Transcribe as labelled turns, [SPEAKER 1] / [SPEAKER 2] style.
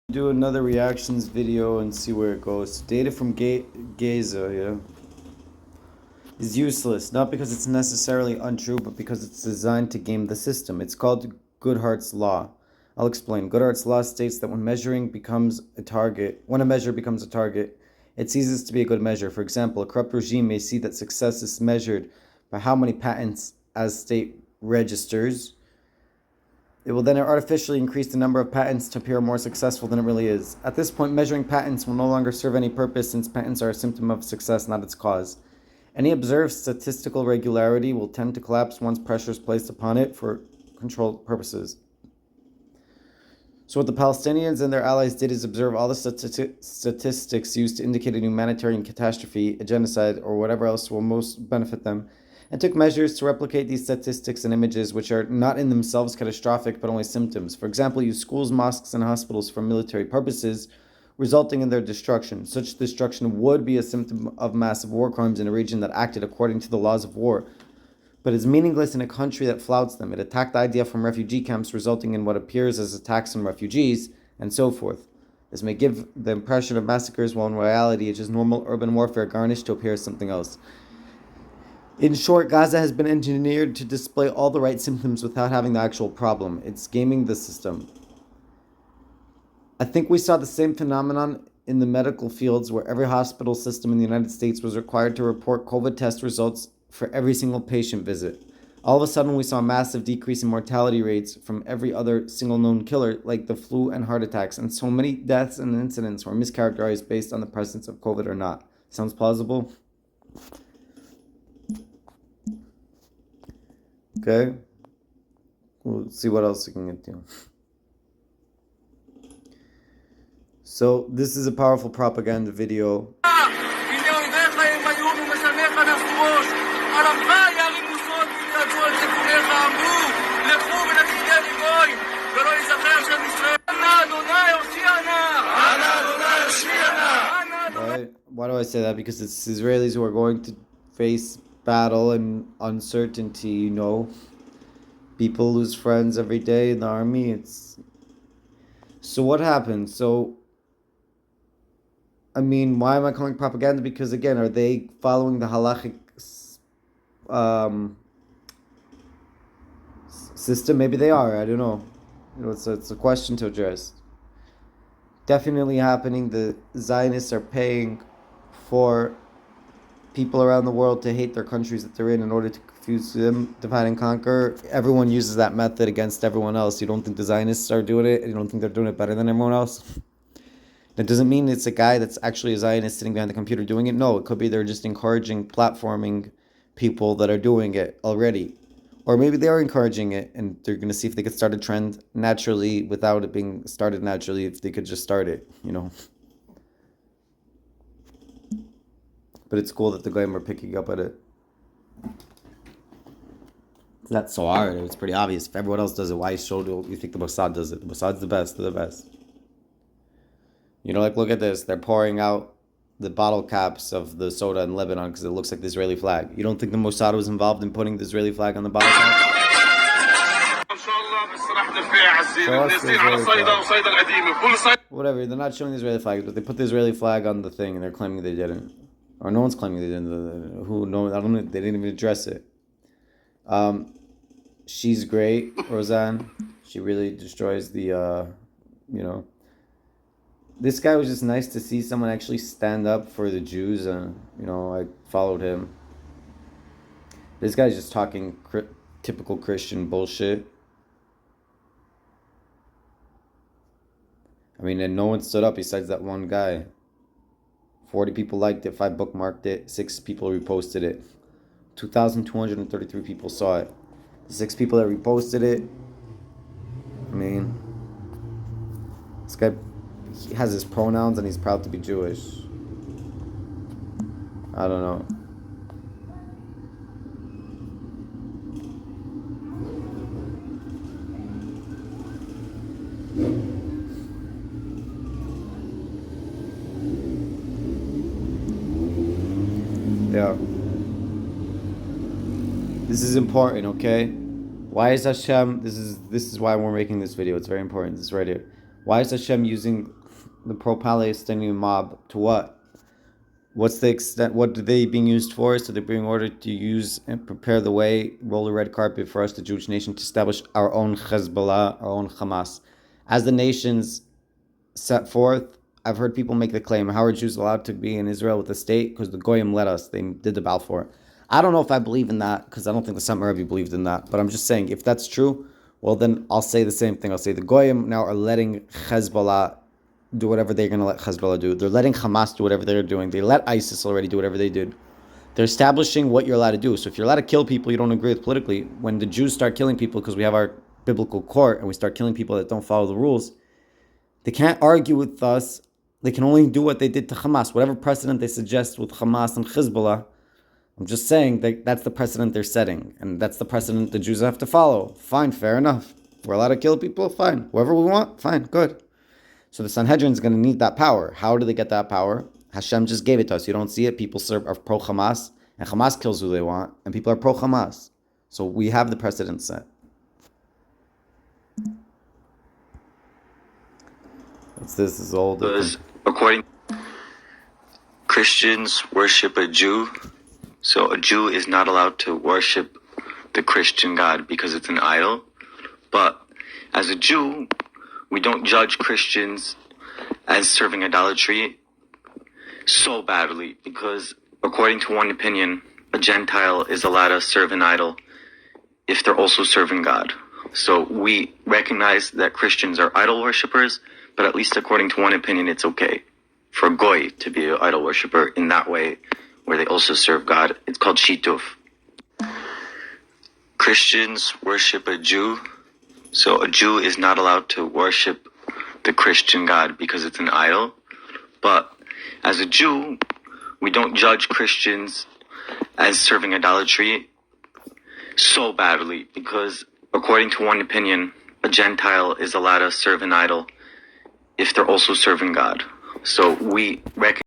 [SPEAKER 1] Do another reactions video and see where it goes. Data from Gaza, is useless, not because it's necessarily untrue, but because it's designed to game the system. It's called Goodhart's Law. I'll explain. Goodhart's Law states that when a measure becomes a target, it ceases to be a good measure. For example, a corrupt regime may see that success is measured by how many patents as state registers. It will then artificially increase the number of patents to appear more successful than it really is. At this point, measuring patents will no longer serve any purpose, since patents are a symptom of success, not its cause. Any observed statistical regularity will tend to collapse once pressure is placed upon it for control purposes. So what the Palestinians and their allies did is observe all the statistics used to indicate a humanitarian catastrophe, a genocide, or whatever else will most benefit them, and took measures to replicate these statistics and images, which are not in themselves catastrophic, but only symptoms. For example, use schools, mosques, and hospitals for military purposes, resulting in their destruction. Such destruction would be a symptom of massive war crimes in a region that acted according to the laws of war, but is meaningless in a country that flouts them. It attacked the IDF from refugee camps, resulting in what appears as attacks on refugees, and so forth. This may give the impression of massacres, while in reality it is normal urban warfare garnished to appear as something else. In short, Gaza has been engineered to display all the right symptoms without having the actual problem. It's gaming the system. I think we saw the same phenomenon in the medical fields, where every hospital system in the United States was required to report COVID test results for every single patient visit. All of a sudden, we saw a massive decrease in mortality rates from every other single known killer, like the flu and heart attacks, and so many deaths and incidents were mischaracterized based on the presence of COVID or not. Sounds plausible? Okay, we'll see what else we can get to. So this is a powerful propaganda video. Right? Why do I say that? Because it's Israelis who are going to face battle and uncertainty, people lose friends every day in the army. So what happened? Why am I calling propaganda? Because again, are they following the halachic system? Maybe they are. I don't know. It's a question to address. Definitely happening. The Zionists are paying for people around the world to hate their countries that they're in order to confuse them, divide and conquer. Everyone uses that method against everyone else. You don't think the Zionists are doing it, and you don't think they're doing it better than everyone else? That doesn't mean it's a guy that's actually a Zionist sitting behind the computer doing it. No, it could be they're just encouraging, platforming people that are doing it already. Or maybe they are encouraging it, and they're going to see if they could start a trend naturally without it being started naturally, if they could just start it, But it's cool that the Goyim are picking up at it. It's not so hard. It's pretty obvious. If everyone else does it, why you think the Mossad does it? The Mossad's the best. They're the best. Look at this. They're pouring out the bottle caps of the soda in Lebanon because it looks like the Israeli flag. You don't think the Mossad was involved in putting the Israeli flag on the bottle cap? Whatever, they're not showing the Israeli flag, but they put the Israeli flag on the thing and they're claiming they didn't. Or no one's claiming they didn't. They didn't even address it. She's great, Roseanne. She really destroys the, This guy was just nice to see someone actually stand up for the Jews. I followed him. This guy's just talking typical Christian bullshit. And no one stood up besides that one guy. 40 people liked it, 5 bookmarked it, 6 people reposted it. 2,233 people saw it. The 6 people that reposted it, this guy, he has his pronouns and he's proud to be Jewish. I don't know. Yeah. This is important, okay? Why is Hashem, this is why we're making this video, it's very important, this is right here. Why is Hashem using the pro-Palestinian mob to what? What's the extent? What are they being used for? So they're being ordered to use and prepare the way, roll the red carpet for us, the Jewish nation, to establish our own Hezbollah, our own Hamas. As the nations set forth, I've heard people make the claim, how are Jews allowed to be in Israel with the state? Because the Goyim let us. They did the Balfour. I don't know if I believe in that, because I don't think the Satmar Rebbe believed in that. But I'm just saying, if that's true, well, then I'll say the same thing. I'll say the Goyim now are letting Hezbollah do whatever they're going to let Hezbollah do. They're letting Hamas do whatever they're doing. They let ISIS already do whatever they did. They're establishing what you're allowed to do. So if you're allowed to kill people you don't agree with politically, when the Jews start killing people because we have our biblical court and we start killing people that don't follow the rules, they can't argue with us. They can only do what they did to Hamas. Whatever precedent they suggest with Hamas and Hezbollah, I'm just saying that that's the precedent they're setting. And that's the precedent the Jews have to follow. Fine, fair enough. We're allowed to kill people? Fine. Whoever we want? Fine, good. So the Sanhedrin is going to need that power. How do they get that power? Hashem just gave it to us. You don't see it. People are pro-Hamas, and Hamas kills who they want, and people are pro-Hamas. So we have the precedent set. What's this? This is all
[SPEAKER 2] because according Christians worship a Jew, so a Jew is not allowed to worship the Christian God because it's an idol. But as a Jew, we don't judge Christians as serving idolatry so badly, because according to one opinion, a Gentile is allowed to serve an idol if they're also serving God. So we recognize that Christians are idol worshippers, but at least according to one opinion, it's okay for a Goy to be an idol worshipper in that way, where they also serve God. It's called Shituf. Christians worship a Jew, so a Jew is not allowed to worship the Christian God because it's an idol. But as a Jew, we don't judge Christians as serving idolatry so badly, because according to one opinion, a Gentile is allowed to serve an idol if they're also serving God. So we recognize